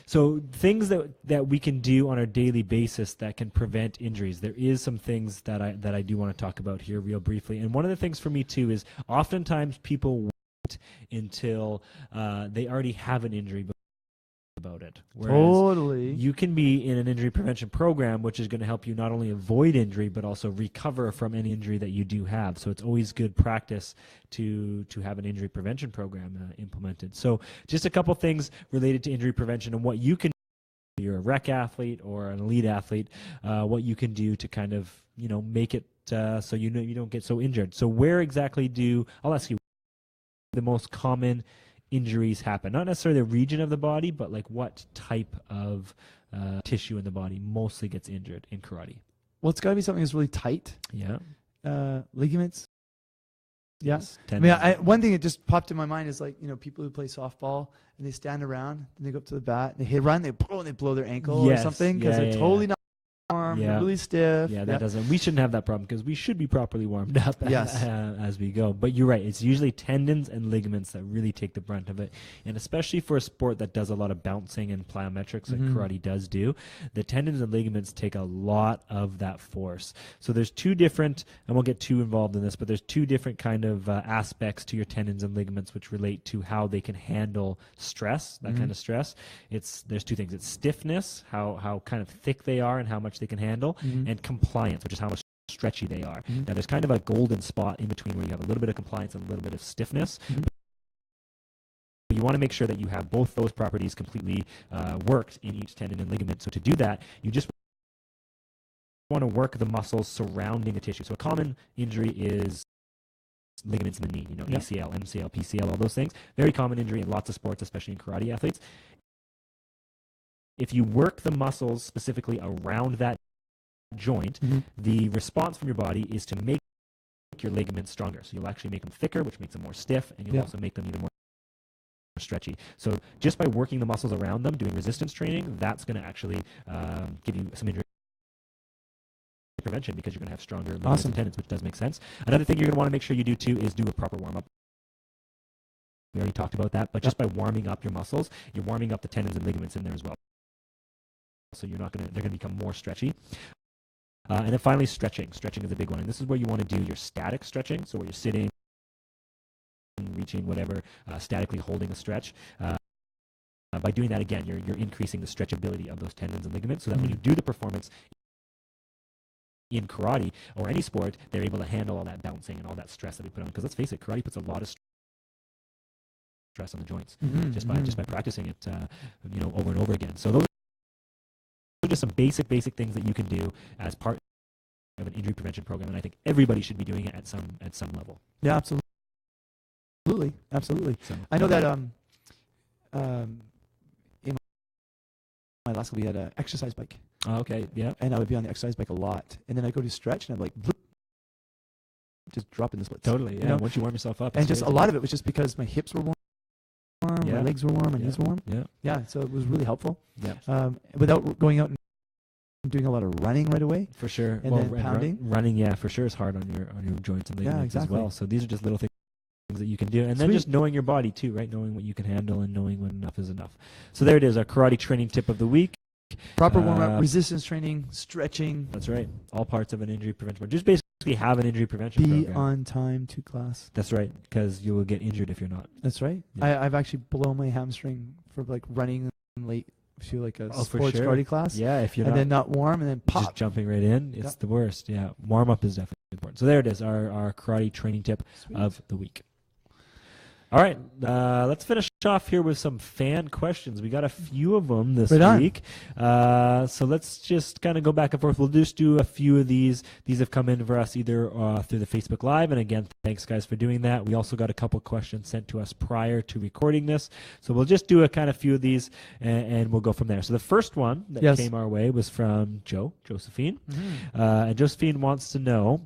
So things that we can do on a daily basis that can prevent injuries. There is some things that I do want to talk about here real briefly, and one of the things for me too is oftentimes people wait until they already have an injury about it. Whereas
totally.
You can be in an injury prevention program, which is going to help you not only avoid injury, but also recover from any injury that you do have. So it's always good practice to have an injury prevention program implemented. So just a couple things related to injury prevention and what you can do. You're a rec athlete or an elite athlete, what you can do to kind of, make it so you don't get so injured. So where exactly I'll ask you, the most common injuries happen? Not necessarily the region of the body, but like what type of tissue in the body mostly gets injured in karate?
Well, it's got to be something that's really tight.
Yeah.
Ligaments. Yes.
Yeah.
I mean, one thing that just popped in my mind is like, people who play softball and they stand around and they go up to the bat and they hit run, they blow their ankle or something because they're totally not warm, they're really stiff.
Yeah, that doesn't. We shouldn't have that problem because we should be properly warmed up as we go. But you're right. It's usually tendons and ligaments that really take the brunt of it. And especially for a sport that does a lot of bouncing and plyometrics like karate does do, the tendons and ligaments take a lot of that force. So there's two different, I won't get too involved in this, but there's two different kind of aspects to your tendons and ligaments which relate to how they can handle stress, that kind of stress. There's two things. It's stiffness, how kind of thick they are and how much they can handle, and compliance, which is how much stretchy they are. Now there's kind of a golden spot in between where you have a little bit of compliance and a little bit of stiffness. You want to make sure that you have both those properties completely worked in each tendon and ligament. So to do that, you just want to work the muscles surrounding the tissue. So a common injury is ligaments in the knee, ACL, MCL, PCL, all those things. Very common injury in lots of sports, especially in karate athletes. If you work the muscles specifically around that joint, the response from your body is to make your ligaments stronger. So you'll actually make them thicker, which makes them more stiff, and you'll also make them even more stretchy. So just by working the muscles around them, doing resistance training, that's going to actually give you some injury prevention because you're going to have stronger ligaments and tendons, which does make sense. Another thing you're going to want to make sure you do too is do a proper warm-up. We already talked about that, but just by warming up your muscles, you're warming up the tendons and ligaments in there as well. So they're going to become more stretchy. And then finally, stretching. Stretching is a big one. And this is where you want to do your static stretching. So where you're sitting, reaching, whatever, statically holding a stretch. By doing that, again, you're increasing the stretchability of those tendons and ligaments so that when you do the performance in karate or any sport, they're able to handle all that bouncing and all that stress that we put on. Because let's face it, karate puts a lot of stress on the joints just by practicing it over and over again. So those are just some basic things that you can do as part of an injury prevention program, and I think everybody should be doing it at some level.
Yeah, absolutely. So, I know that in my last school we had an exercise bike.
Oh, okay, yeah.
And I would be on the exercise bike a lot, and then I go to stretch, and I'm like, bloop, just dropping the splits.
Totally, yeah. Once you warm yourself up,
and just a lot of it was just because my hips were warm. My legs were warm, my knees were warm. Yeah, so it was really helpful. Yeah. Without going out and doing a lot of running right away.
For sure.
And then pounding.
Running, for sure is hard on your joints and ligaments as well. So these are just little things that you can do. And then just knowing your body too, right? Knowing what you can handle and knowing when enough is enough. So there it is, our karate training tip of the week. Proper
warm-up, resistance training, stretching.
That's right. All parts of an injury prevention. Just basically basically have an injury prevention
Be
program.
on time to class.
That's right, because you will get injured if you're not.
That's right.
Yeah.
I've actually blown my hamstring for like running late to like a
For
sports
sure.
karate class.
Yeah, if you're
And
not
then not warm and then pop.
just jumping right in, it's
Yep.
the worst. Yeah, warm up is definitely important. So there it is, our karate training tip
Sweet.
of the week. All right, let's finish off here with some fan questions. We got a few of them this
Right on.
week. So let's just kind of go back and forth. We'll just do a few of these. These have come in for us either through the Facebook Live. And again, thanks, guys, for doing that. We also got a couple questions sent to us prior to recording this. So we'll just do a kind of few of these, and we'll go from there. So the first one that
Yes.
came our way was from Josephine.
Mhm.
And Josephine wants to know,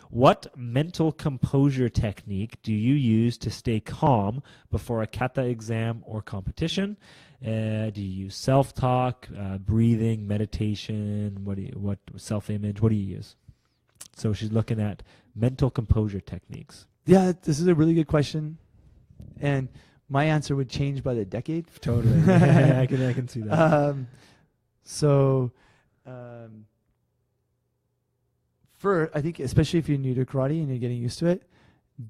what mental composure technique do you use to stay calm before a kata exam or competition? Do you use self-talk, breathing, meditation? What self-image? What do you use? So she's looking at mental composure techniques.
Yeah, this is a really good question. And my answer would change by the decade.
Totally. I can see that.
I think especially if you're new to karate and you're getting used to it,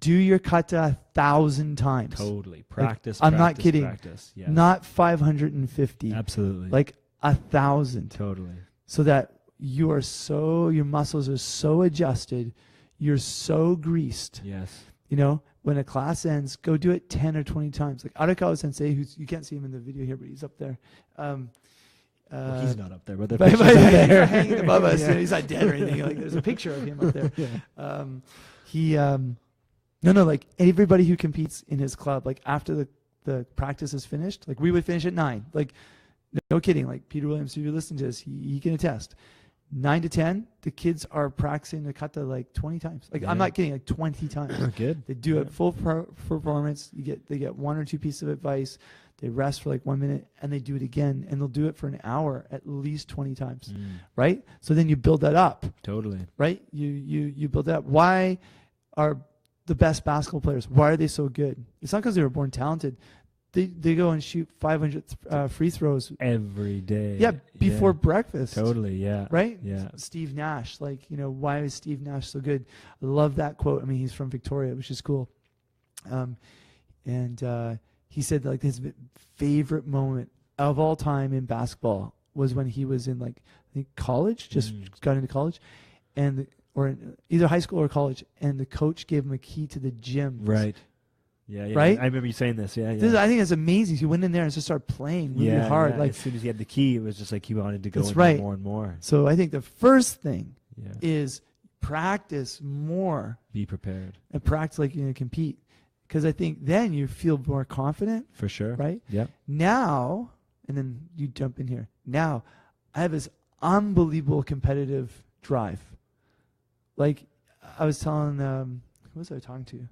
do your kata 1,000 times.
Totally. Practice.
I'm not
practice,
kidding.
Practice. Yes.
Not 550.
Absolutely.
Like 1,000.
Totally.
So that your muscles are so adjusted, you're so greased.
Yes.
You know, when a class ends, go do it 10 or 20 times. Like Arakawa Sensei, you can't see him in the video here, but he's up there.
Well, he's not up there, but the
But
picture's
he's
there.
hanging above us.
Yeah.
He's not dead or anything. Like there's a picture of him up there.
Yeah.
Like everybody who competes in his club, like after the practice is finished, like we would finish at 9. Like no kidding. Like Peter Williams, who you listen to this, he can attest. 9 to 10, the kids are practicing the kata like 20 times. Like I'm
Yeah.
not kidding, like 20 times.
Good.
They do it full performance. They get 1 or 2 pieces of advice. They rest for like 1 minute and they do it again, and they'll do it for an hour at least 20 times, right? So then you build that up,
Totally.
right? You build that up. Why are the best basketball players? Why are they so good? It's not because they were born talented. They go and shoot 500 free throws
Every day.
Yeah, before breakfast.
Totally. Yeah.
Right?
Yeah.
Steve Nash, like, why is Steve Nash so good? I love that quote. I mean, he's from Victoria, which is cool. He said like his favorite moment of all time in basketball was when he was in like I think college, just got into college, or either high school or college, and the coach gave him a key to the gym.
Right. Yeah.
Right?
I remember you saying this. Yeah. Yeah.
I think it's amazing. He went in there and just started playing really hard.
Yeah.
Like
as soon as he had the key, it was just like he wanted to go
That's
into
right.
more and more.
So I think the first thing
Yeah.
is practice more
Be prepared.
and practice like you're going to compete. Because I think then you feel more confident,
For sure.
right?
Yeah.
Now, and then you jump in here. Now, I have this unbelievable competitive drive. Like, I was telling, who was I talking to?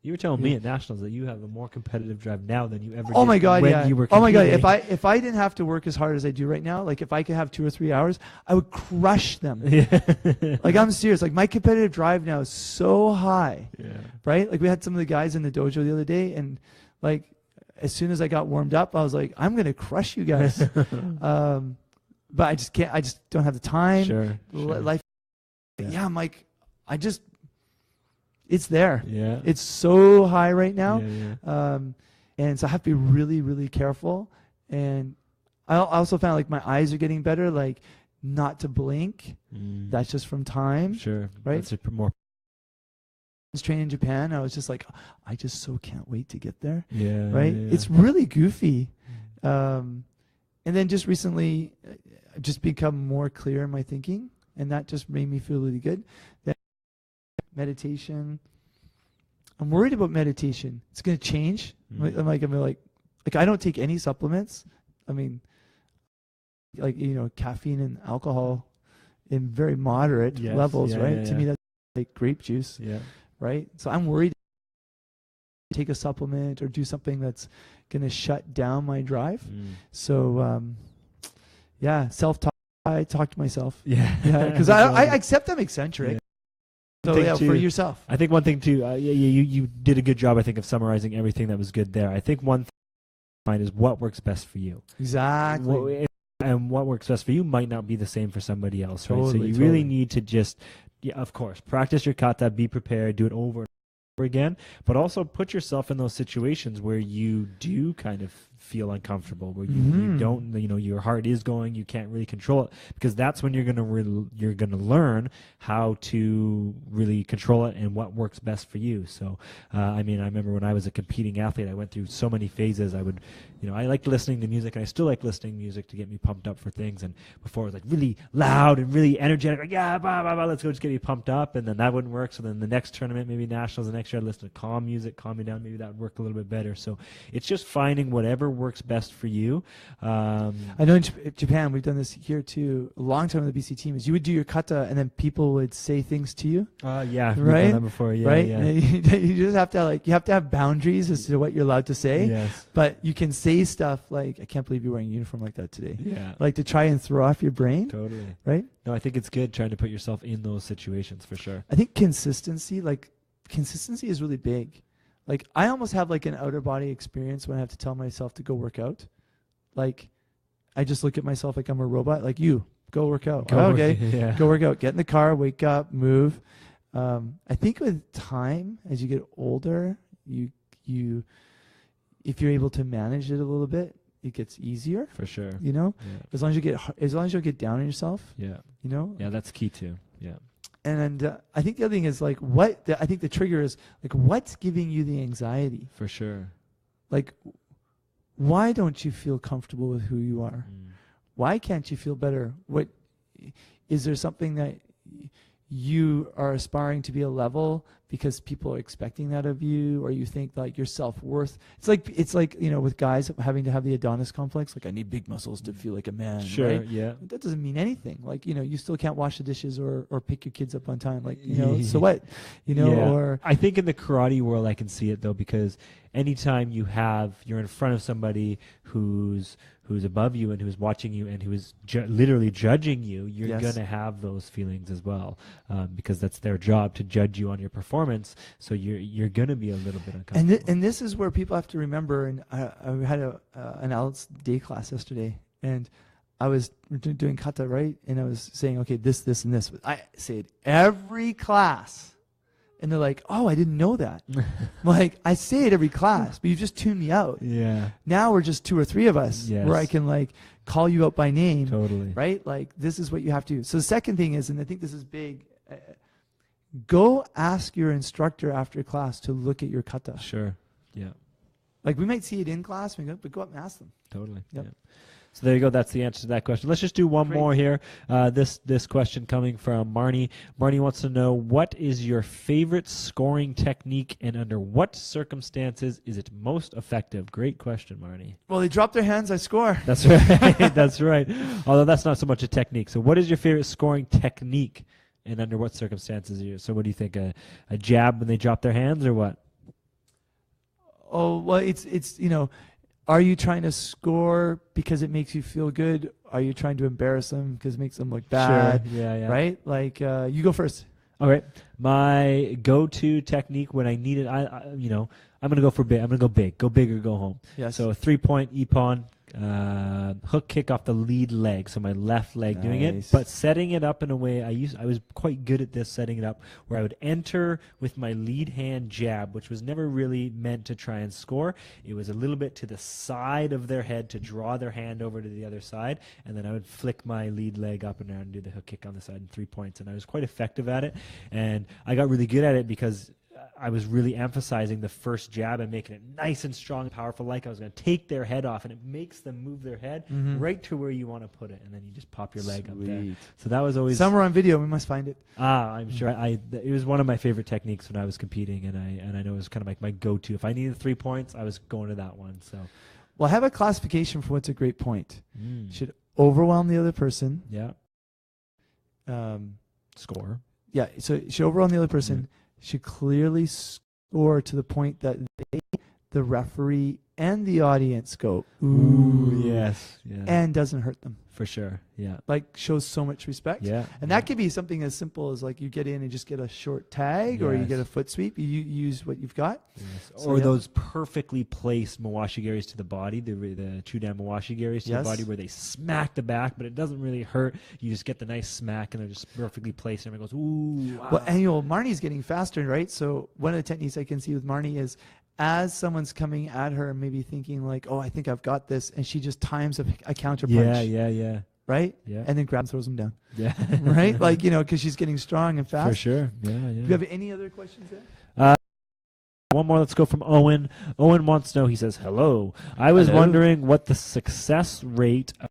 You were telling me at Nationals that you have a more competitive drive now than you ever
Oh
did
my God,
when
yeah.
you were
Oh my God,
competing.
if I didn't have to work as hard as I do right now, like if I could have 2 or 3 hours, I would crush them.
Yeah.
Like I'm serious. Like my competitive drive now is so high,
Yeah.
right? Like we had some of the guys in the dojo the other day, and like as soon as I got warmed up, I was like, I'm gonna crush you guys. But I just can't. I just don't have the time.
Sure.
Life. Yeah, I'm like, it's there.
Yeah.
It's so high right now.
Yeah.
And so I have to be really, really careful. And I also found like my eyes are getting better, like not to blink. That's just from time.
Sure.
right?
That's more.
I was training in Japan. I was just like, I just so can't wait to get there.
Yeah.
Right?
Yeah.
It's really goofy. And then just recently, I've just become more clear in my thinking. And that just made me feel really good. That meditation. I'm worried about meditation. It's going to change. I'm like, I don't take any supplements. I mean, like, caffeine and alcohol in very moderate
Yes.
levels,
Yeah,
right?
yeah,
To
yeah.
me, that's like grape juice,
Yeah.
right? So I'm worried to take a supplement or do something that's going to shut down my drive. So, self-talk. I talk to myself.
Yeah.
Because I accept I'm eccentric.
Yeah.
So
Thing
yeah,
too-
for yourself.
I think one thing too, you did a good job, I think, of summarizing everything that was good there. I think one thing I find is what works best for you.
Exactly.
And what works best for you might not be the same for somebody else, right? So
Totally,
you
totally.
really need to just Yeah, of course. Practice your kata, be prepared, do it over and over again, but also put yourself in those situations where you do kind of feel uncomfortable, where you don't, your heart is going, you can't really control it, because that's when you're gonna learn how to really control it and what works best for you. So, I remember when I was a competing athlete, I went through so many phases. I liked listening to music, and I still like listening to music to get me pumped up for things. And before it was like really loud and really energetic, like, yeah, blah, blah, blah, let's go, just get me pumped up. And then that wouldn't work. So then the next tournament, maybe nationals, the next year I'd listen to calm music, calm me down. Maybe that would work a little bit better. So it's just finding whatever works best for you.
I know in Japan, we've done this here too, a long time on the BC team, is you would do your kata and then people would say things to you.
Yeah, we've
right?
done that before. Yeah,
right?
Yeah.
You just have to you have to have boundaries as to what you're allowed to say.
Yes.
But you can say stuff like, I can't believe you're wearing a uniform like that today.
Yeah.
Like to try and throw off your brain.
Totally.
Right?
No, I think it's good trying to put yourself in those situations for sure.
I think consistency is really big. Like I almost have like an outer body experience when I have to tell myself to go work out. Like I just look at myself like I'm a robot. Like you, go work out. Go work out. Get in the car, wake up, move. I think with time, as you get older, you if you're able to manage it a little bit, it gets easier.
For sure.
Yeah. As long as you get down on yourself.
Yeah.
Yeah,
that's key too. Yeah.
And I think the other thing is like I think the trigger is like what's giving you the anxiety.
For sure.
Like, why don't you feel comfortable with who you are? Why can't you feel better? What is there something that you are aspiring to be a level because people are expecting that of you, or you think like your self-worth? It's like with guys having to have the Adonis complex, like I need big muscles to feel like a man.
Sure.
Right?
Yeah.
That doesn't mean anything. Like you still can't wash the dishes or pick your kids up on time. Like so what? Or
I think in the karate world I can see it though, because anytime you're in front of somebody who's above you and who's watching you and who is literally judging you, you're going to have those feelings as well, because that's their job to judge you on your performance. So you're going to be a little bit uncomfortable.
And this is where people have to remember. And I had an Alex day class yesterday, and I was doing kata, right? And I was saying, okay, this, and this. I say it every class. And they're like, oh, I didn't know that. I'm like, I say it every class, but you just tuned me out.
Yeah.
Now we're just 2 or 3 of us where I can like call you out by name.
Totally.
Right? Like this is what you have to do. So the second thing is, and I think this is big, go ask your instructor after class to look at your kata.
Sure. Yeah.
Like we might see it in class, but go up and ask them.
Totally.
Yep.
Yeah. So there you go. That's the answer to that question. Let's just do one more here. This question coming from Marnie. Marnie wants to know, what is your favorite scoring technique and under what circumstances is it most effective? Great question, Marnie.
Well, they drop their hands, I score.
That's right. That's right. Although that's not so much a technique. So what is your favorite scoring technique and under what circumstances? So what do you think? A jab when they drop their hands or what?
Oh, well, it's are you trying to score because it makes you feel good? Are you trying to embarrass them because it makes them look bad?
Sure. Yeah.
Right? Like, you go first.
All right. My go-to technique when I need it, I'm going to go for big. I'm going to go big. Go big or go home.
Yes.
So a 3-point ippon, hook kick off the lead leg, so my left leg doing it, but setting it up in a way I was quite good at this, setting it up where I would enter with my lead hand jab, which was never really meant to try and score. It was a little bit to the side of their head to draw their hand over to the other side, and then I would flick my lead leg up and down and do the hook kick on the side in 3 points, and I was quite effective at it, and I got really good at it because I was really emphasizing the first jab and making it nice and strong and powerful, like I was going to take their head off, and it makes them move their head right to where you want to put it, and then you just pop your leg up there. So that was always
somewhere on video. We must find it.
I'm sure. It was one of my favorite techniques when I was competing, and I know it was kind of like my go-to. If I needed 3 points, I was going to that one. So,
well, I have a classification for what's a great point. Should overwhelm the other person.
Yeah. Score.
Yeah. So it should overwhelm the other person. Should clearly score to the point that the referee and the audience go,
Ooh, yes. Yeah.
and doesn't hurt them.
For sure. Yeah.
Like shows so much respect.
Yeah.
And that could be something as simple as like you get in and just get a short tag or you get a foot sweep. You use what you've got.
Yes.
So,
Or those perfectly placed Mawashigaris to the body, the Chudan Mawashigaris to the body where they smack the back, but it doesn't really hurt. You just get the nice smack and they're just perfectly placed and everyone goes, ooh. Wow.
Well, and Marnie's getting faster, right? So one of the techniques I can see with Marnie is as someone's coming at her, maybe thinking like, oh, I think I've got this. And she just times a counter punch.
Yeah.
Right?
Yeah.
And then grabs, throws them down.
Yeah.
Right? Like, because she's getting strong and fast.
For sure. Yeah.
Do you have any other questions there?
One more. Let's go from Owen. Owen wants to know, he says, hello. I was wondering what the success rate of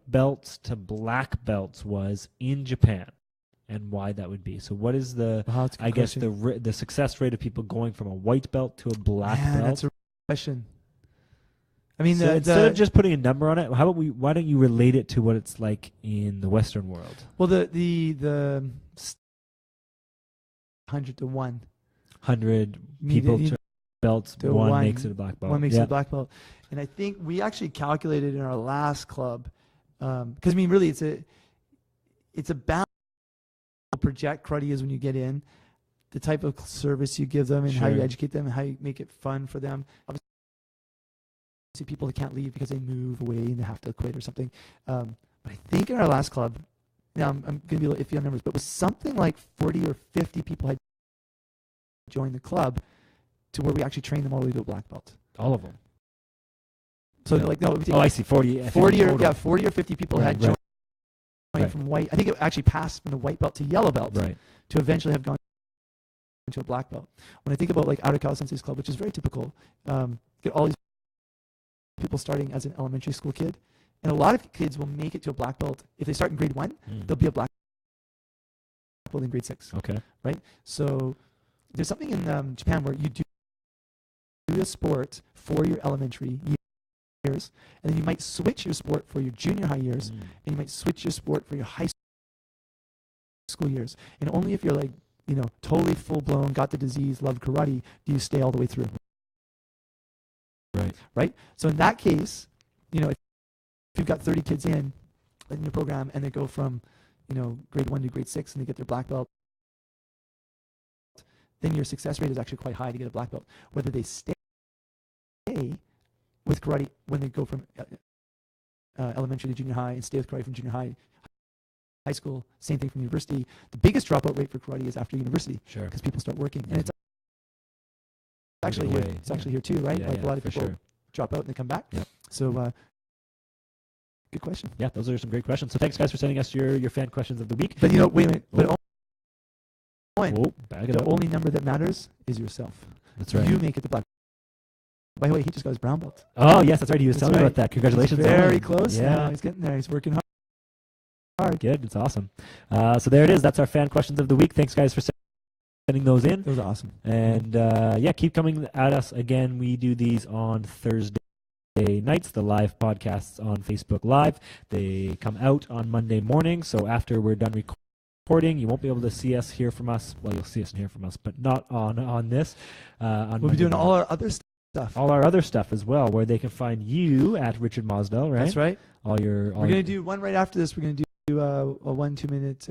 belts to black belts was in Japan and why that would be. So what is the success rate of people going from a white belt to a black belt? That's
a question. I mean,
so instead of just putting a number on it, why don't you relate it to what it's like in the Western world?
Well, the 100 to 1.
100 people to belts, to one makes it a black belt.
One makes it a black belt. And I think we actually calculated in our last club, because I mean, really, it's a balance to project karate is when you get in, the type of service you give them and how you educate them and how you make it fun for them. Obviously, people that can't leave because they move away and they have to quit or something. But I think in our last club, now I'm going to be a little iffy on numbers, but it was something like 40 or 50 people had joined the club to where we actually trained them all the way to a black belt.
All of them.
So like no.
I see. 40
or 50 people had joined from white. I think it actually passed from the white belt to yellow belt to eventually have gone into a black belt. When I think about like Arakawa Sensei's club, which is very typical, get all these people starting as an elementary school kid, and a lot of kids will make it to a black belt if they start in grade 1. They'll be a black belt in grade 6.
Okay.
Right. So there's something in Japan where you do a sport for your elementary years, and then you might switch your sport for your junior high years, and you might switch your sport for your high school years. And only if you're like, totally full blown, got the disease, love karate, do you stay all the way through. Right. So in that case, if you've got 30 kids in your program and they go from, grade 1 to grade 6 and they get their black belt, then your success rate is actually quite high to get a black belt. Whether they stay with karate when they go from elementary to junior high and stay with karate from junior high school, same thing from university. The biggest dropout rate for karate is after university, because people start working, and it's actually here. It's actually here too, right? A lot of people drop out and they come back. Yep. So, good question.
Yeah, those are some great questions. So thanks, guys, for sending us your fan questions of the week.
But wait a minute. But
bag it up.
The only number that matters is yourself.
That's right.
You make it to black. By the way, he just got his brown belt.
Oh, yes, that's right. He was telling me about that. Congratulations.
He's very close. Yeah, he's getting there. He's working hard.
Good. It's awesome. So there it is. That's our fan questions of the week. Thanks, guys, for sending those in.
Those are awesome.
And keep coming at us. Again, we do these on Thursday nights, the live podcasts on Facebook Live. They come out on Monday morning. So after we're done recording, you won't be able to see us, hear from us. Well, you'll see us and hear from us, but not on this.
We'll be doing all our other stuff.
All our other stuff as well, where they can find you at Richard Mosdell, right?
That's right.
We're
going to do one right after this. We're going to do a 1-2 minute